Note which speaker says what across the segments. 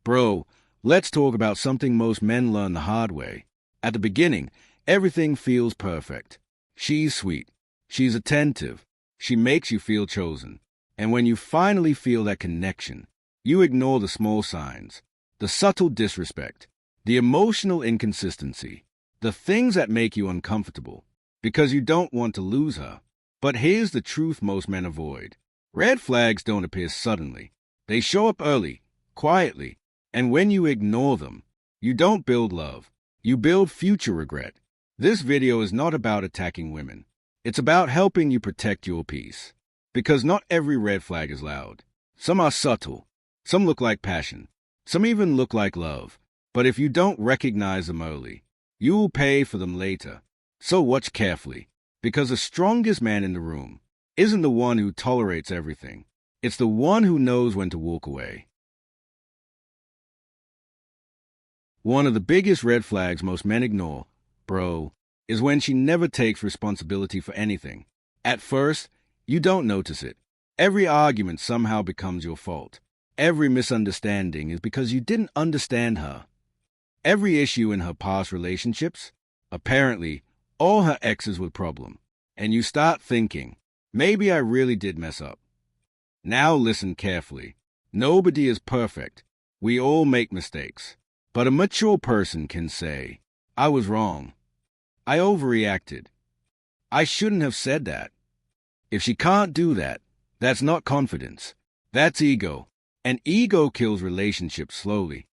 Speaker 1: Bro, let's talk about something most men learn the hard way. At the beginning, everything feels perfect. She's sweet. She's attentive. She makes you feel chosen. And when you finally feel that connection, you ignore the small signs, the subtle disrespect, the emotional inconsistency, the things that make you uncomfortable, because you don't want to lose her. But here's the truth most men avoid. Red flags don't appear suddenly. They show up early, quietly, and when you ignore them, you don't build love. You build future regret. This video is not about attacking women. It's about helping you protect your peace. Because not every red flag is loud. Some are subtle. Some look like passion. Some even look like love. But if you don't recognize them early, you will pay for them later. So watch carefully. Because the strongest man in the room isn't the one who tolerates everything. It's the one who knows when to walk away. One of the biggest red flags most men ignore, bro, is when she never takes responsibility for anything. At first, you don't notice it. Every argument somehow becomes your fault. Every misunderstanding is because you didn't understand her. Every issue in her past relationships, apparently, all her exes were problem. And you start thinking, maybe I really did mess up. Now listen carefully. Nobody is perfect. We all make mistakes. But a mature person can say, I was wrong. I overreacted. I shouldn't have said that. If she can't do that, that's not confidence. That's ego. And ego kills relationships slowly.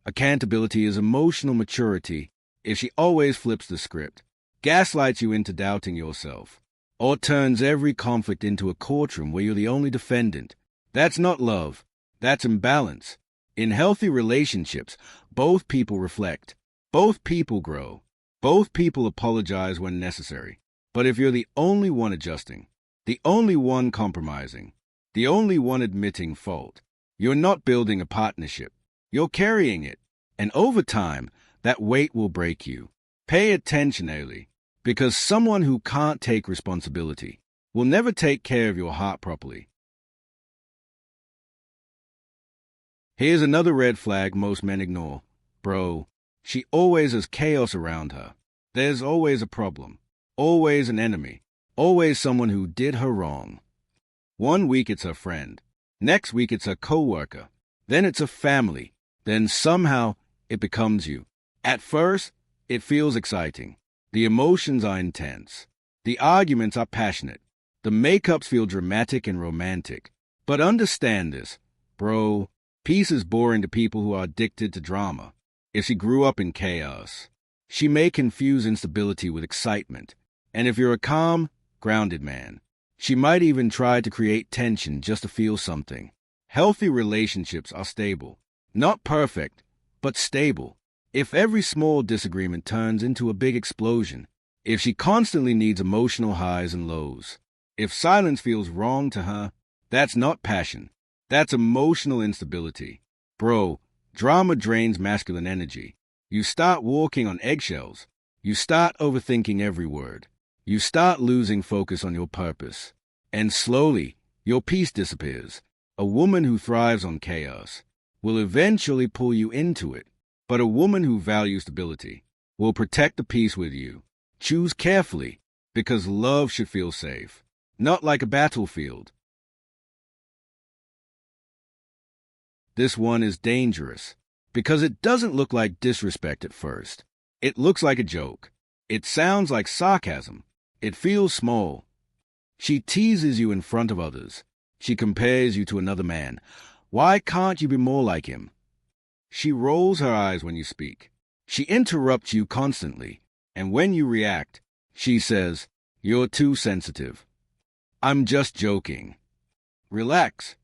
Speaker 1: Accountability is emotional maturity. If she always flips the script, gaslights you into doubting yourself, or turns every conflict into a courtroom where you're the only defendant, that's not love. That's imbalance. In healthy relationships, both people reflect. Both people grow. Both people apologize when necessary. But if you're the only one adjusting, the only one compromising, the only one admitting fault, you're not building a partnership. You're carrying it. And over time, that weight will break you. Pay attention early, because someone who can't take responsibility will never take care of your heart properly. Here's another red flag most men ignore. Bro, she always has chaos around her. There's always a problem. Always an enemy. Always someone who did her wrong. One week it's her friend. Next week it's her coworker. Then it's a family. Then somehow it becomes you. At first, it feels exciting. The emotions are intense. The arguments are passionate. The makeups feel dramatic and romantic. But understand this, bro. Peace is boring to people who are addicted to drama. If she grew up in chaos, she may confuse instability with excitement. And if you're a calm, grounded man, she might even try to create tension just to feel something. Healthy relationships are stable. Not perfect, but stable. If every small disagreement turns into a big explosion, if she constantly needs emotional highs and lows, if silence feels wrong to her, that's not passion. That's emotional instability. Bro, drama drains masculine energy. You start walking on eggshells. You start overthinking every word. You start losing focus on your purpose. And slowly, your peace disappears. A woman who thrives on chaos will eventually pull you into it. But a woman who values stability will protect the peace with you. Choose carefully, because love should feel safe, not like a battlefield. This one is dangerous, because it doesn't look like disrespect at first. It looks like a joke. It sounds like sarcasm. It feels small. She teases you in front of others. She compares you to another man. Why can't you be more like him? She rolls her eyes when you speak. She interrupts you constantly. And when you react, she says, "You're too sensitive." I'm just joking. Relax.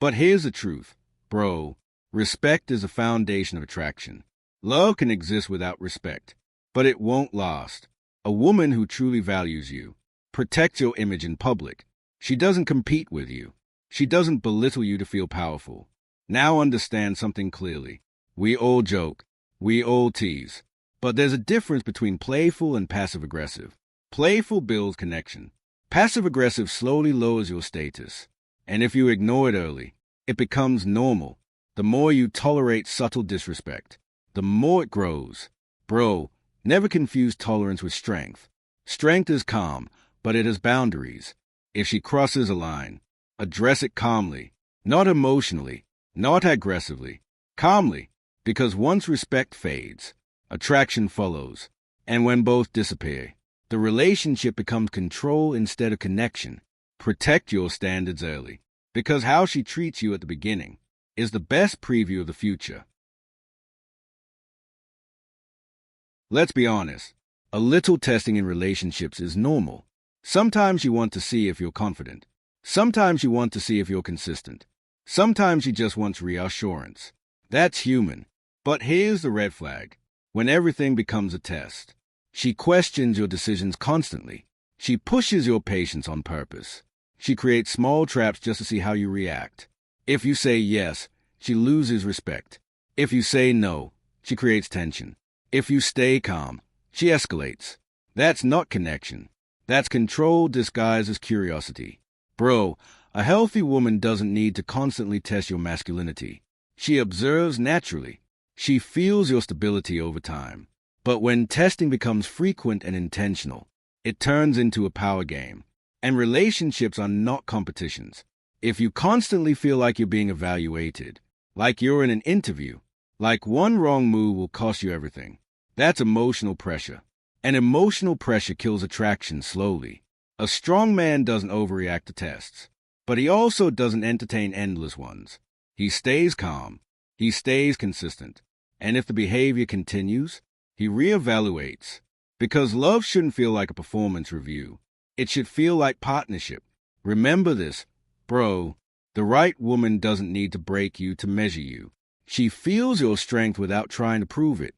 Speaker 1: But here's the truth. Bro, respect is the foundation of attraction. Love can exist without respect, but it won't last. A woman who truly values you protects your image in public. She doesn't compete with you. She doesn't belittle you to feel powerful. Now understand something clearly. We all joke. We all tease. But there's a difference between playful and passive-aggressive. Playful builds connection. Passive-aggressive slowly lowers your status. And if you ignore it early, it becomes normal. The more you tolerate subtle disrespect, the more it grows. Bro, never confuse tolerance with strength. Strength is calm, but it has boundaries. If she crosses a line, address it calmly, not emotionally, not aggressively, calmly, because once respect fades, attraction follows, and when both disappear, the relationship becomes control instead of connection. Protect your standards early, because how she treats you at the beginning is the best preview of the future. Let's be honest, a little testing in relationships is normal. Sometimes you want to see if you're confident. Sometimes you want to see if you're consistent. Sometimes she just wants reassurance. That's human. But here's the red flag. When everything becomes a test, she questions your decisions constantly. She pushes your patience on purpose. She creates small traps just to see how you react. If you say yes, she loses respect. If you say no, she creates tension. If you stay calm, she escalates. That's not connection. That's control disguised as curiosity. Bro, a healthy woman doesn't need to constantly test your masculinity. She observes naturally. She feels your stability over time. But when testing becomes frequent and intentional, it turns into a power game. And relationships are not competitions. If you constantly feel like you're being evaluated, like you're in an interview, like one wrong move will cost you everything, that's emotional pressure. And emotional pressure kills attraction slowly. A strong man doesn't overreact to tests, but he also doesn't entertain endless ones. He stays calm. He stays consistent. And if the behavior continues, he reevaluates. Because love shouldn't feel like a performance review. It should feel like partnership. Remember this, bro. The right woman doesn't need to break you to measure you. She feels your strength without trying to prove it.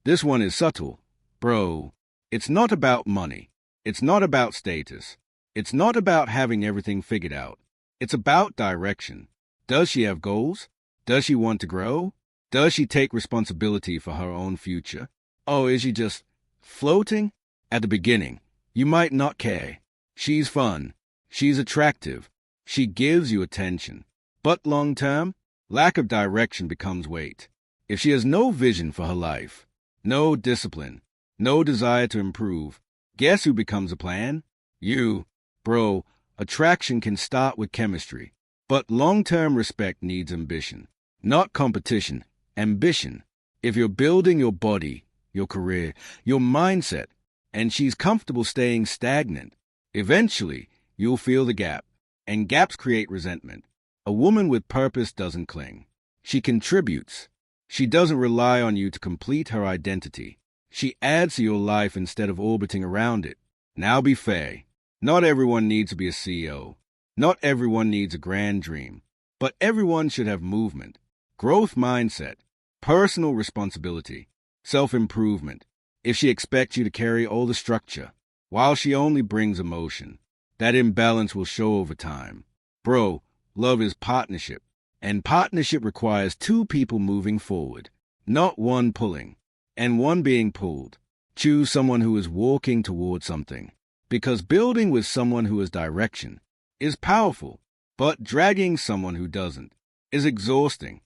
Speaker 1: This one is subtle. Bro, it's not about money. It's not about status. It's not about having everything figured out. It's about direction. Does she have goals? Does she want to grow? Does she take responsibility for her own future? Or is she just floating? At the beginning, you might not care. She's fun. She's attractive. She gives you attention. But long term, lack of direction becomes weight. If she has no vision for her life, no discipline, no desire to improve, guess who becomes a plan? You. Bro, attraction can start with chemistry, but long-term respect needs ambition. Not competition, ambition. If you're building your body, your career, your mindset, and she's comfortable staying stagnant, eventually you'll feel the gap, and gaps create resentment. A woman with purpose doesn't cling. She contributes. She doesn't rely on you to complete her identity. She adds to your life instead of orbiting around it. Now be fair. Not everyone needs to be a CEO. Not everyone needs a grand dream. But everyone should have movement, growth mindset, personal responsibility, self-improvement. If she expects you to carry all the structure, while she only brings emotion, that imbalance will show over time. Bro, love is partnership, and partnership requires two people moving forward, not one pulling, and one being pulled. Choose someone who is walking toward something, because building with someone who has direction is powerful, but dragging someone who doesn't is exhausting.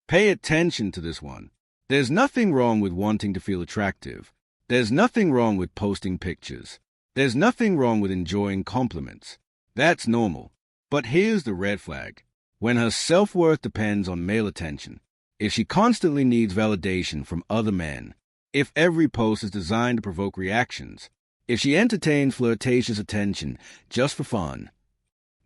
Speaker 1: Pay attention to this one. There's nothing wrong with wanting to feel attractive. There's nothing wrong with posting pictures. There's nothing wrong with enjoying compliments. That's normal. But here's the red flag. When her self-worth depends on male attention, if she constantly needs validation from other men, if every post is designed to provoke reactions, if she entertains flirtatious attention just for fun,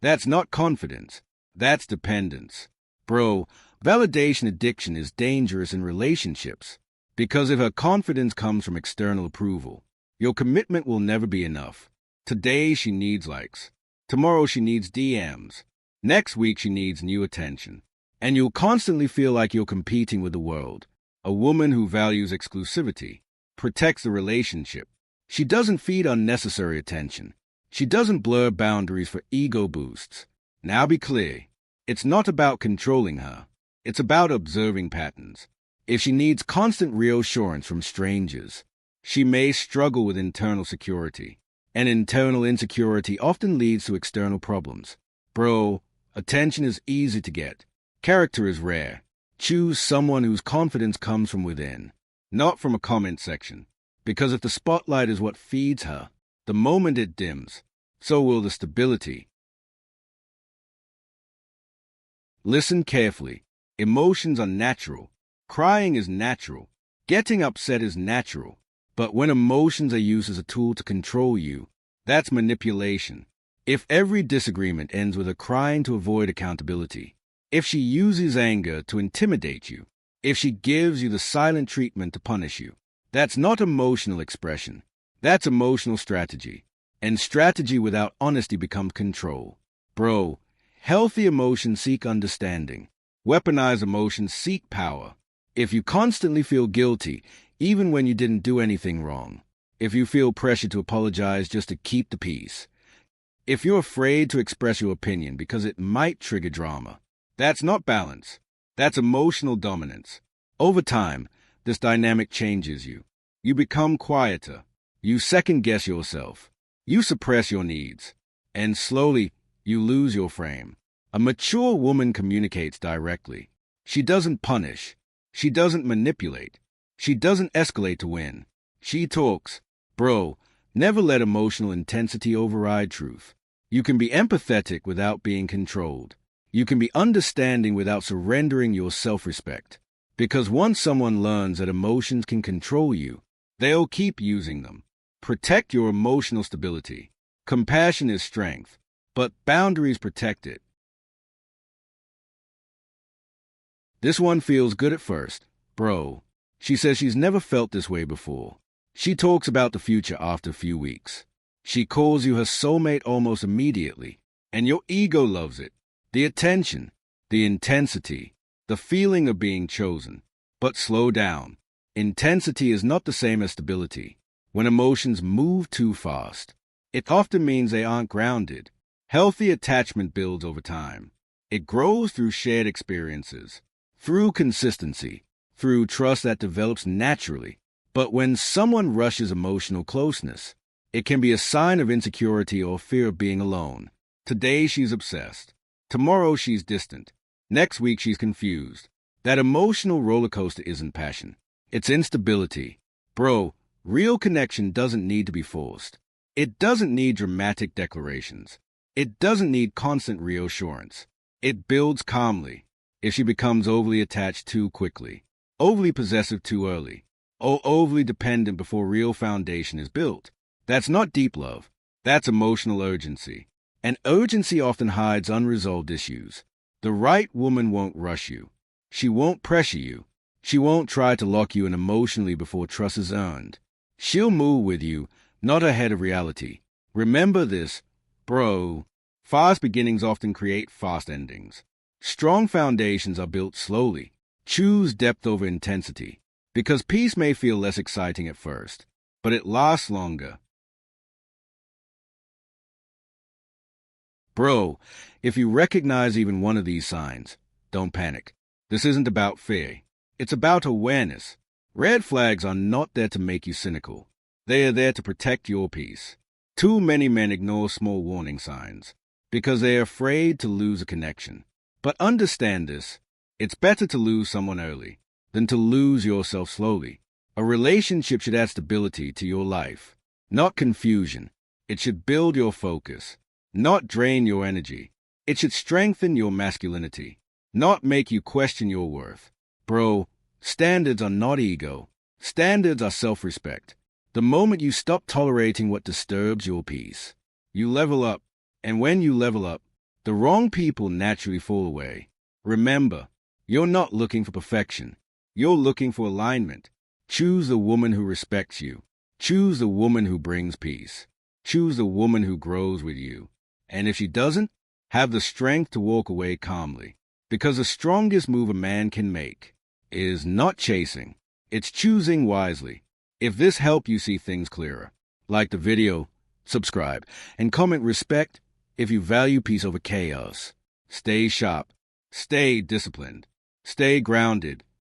Speaker 1: that's not confidence. That's dependence. Bro, validation addiction is dangerous in relationships, because if her confidence comes from external approval, your commitment will never be enough. Today she needs likes. Tomorrow she needs DMs. Next week she needs new attention. And you'll constantly feel like you're competing with the world. A woman who values exclusivity protects the relationship. She doesn't feed unnecessary attention. She doesn't blur boundaries for ego boosts. Now be clear. It's not about controlling her. It's about observing patterns. If she needs constant reassurance from strangers, she may struggle with internal security. And internal insecurity often leads to external problems. Bro, attention is easy to get. Character is rare. Choose someone whose confidence comes from within, not from a comment section. Because if the spotlight is what feeds her, the moment it dims, so will the stability. Listen carefully. Emotions are natural. Crying is natural. Getting upset is natural. But when emotions are used as a tool to control you, that's manipulation. If every disagreement ends with her crying to avoid accountability, if she uses anger to intimidate you, if she gives you the silent treatment to punish you, that's not emotional expression. That's emotional strategy. And strategy without honesty becomes control. Bro, healthy emotions seek understanding. Weaponized emotions seek power. If you constantly feel guilty, even when you didn't do anything wrong, if you feel pressure to apologize just to keep the peace, if you're afraid to express your opinion because it might trigger drama, that's not balance. That's emotional dominance. Over time, this dynamic changes you. You become quieter. You second-guess yourself. You suppress your needs. And slowly, you lose your frame. A mature woman communicates directly. She doesn't punish. She doesn't manipulate. She doesn't escalate to win. She talks. Bro, never let emotional intensity override truth. You can be empathetic without being controlled. You can be understanding without surrendering your self-respect. Because once someone learns that emotions can control you, they'll keep using them. Protect your emotional stability. Compassion is strength, but boundaries protect it. This one feels good at first. Bro, she says she's never felt this way before. She talks about the future after a few weeks. She calls you her soulmate almost immediately, and your ego loves it. The attention, the intensity, the feeling of being chosen. But slow down. Intensity is not the same as stability. When emotions move too fast, it often means they aren't grounded. Healthy attachment builds over time. It grows through shared experiences, through consistency, through trust that develops naturally. But when someone rushes emotional closeness, it can be a sign of insecurity or fear of being alone. Today she's obsessed. Tomorrow she's distant. Next week she's confused. That emotional roller coaster isn't passion. It's instability. Bro, real connection doesn't need to be forced. It doesn't need dramatic declarations. It doesn't need constant reassurance. It builds calmly. If she becomes overly attached too quickly, overly possessive too early, or overly dependent before real foundation is built, that's not deep love. That's emotional urgency. And urgency often hides unresolved issues. The right woman won't rush you. She won't pressure you. She won't try to lock you in emotionally before trust is earned. She'll move with you, not ahead of reality. Remember this, bro. Fast beginnings often create fast endings. Strong foundations are built slowly. Choose depth over intensity. Because peace may feel less exciting at first, but it lasts longer. Bro, if you recognize even one of these signs, don't panic. This isn't about fear. It's about awareness. Red flags are not there to make you cynical. They are there to protect your peace. Too many men ignore small warning signs because they are afraid to lose a connection. But understand this. It's better to lose someone early than to lose yourself slowly. A relationship should add stability to your life, not confusion. It should build your focus, not drain your energy. It should strengthen your masculinity, not make you question your worth. Bro, standards are not ego. Standards are self-respect. The moment you stop tolerating what disturbs your peace, you level up. And when you level up, the wrong people naturally fall away. Remember, you're not looking for perfection. You're looking for alignment. Choose the woman who respects you. Choose the woman who brings peace. Choose the woman who grows with you. And if she doesn't, have the strength to walk away calmly. Because the strongest move a man can make is not chasing. It's choosing wisely. If this helped you see things clearer, like the video, subscribe, and comment respect if you value peace over chaos. Stay sharp. Stay disciplined. Stay grounded.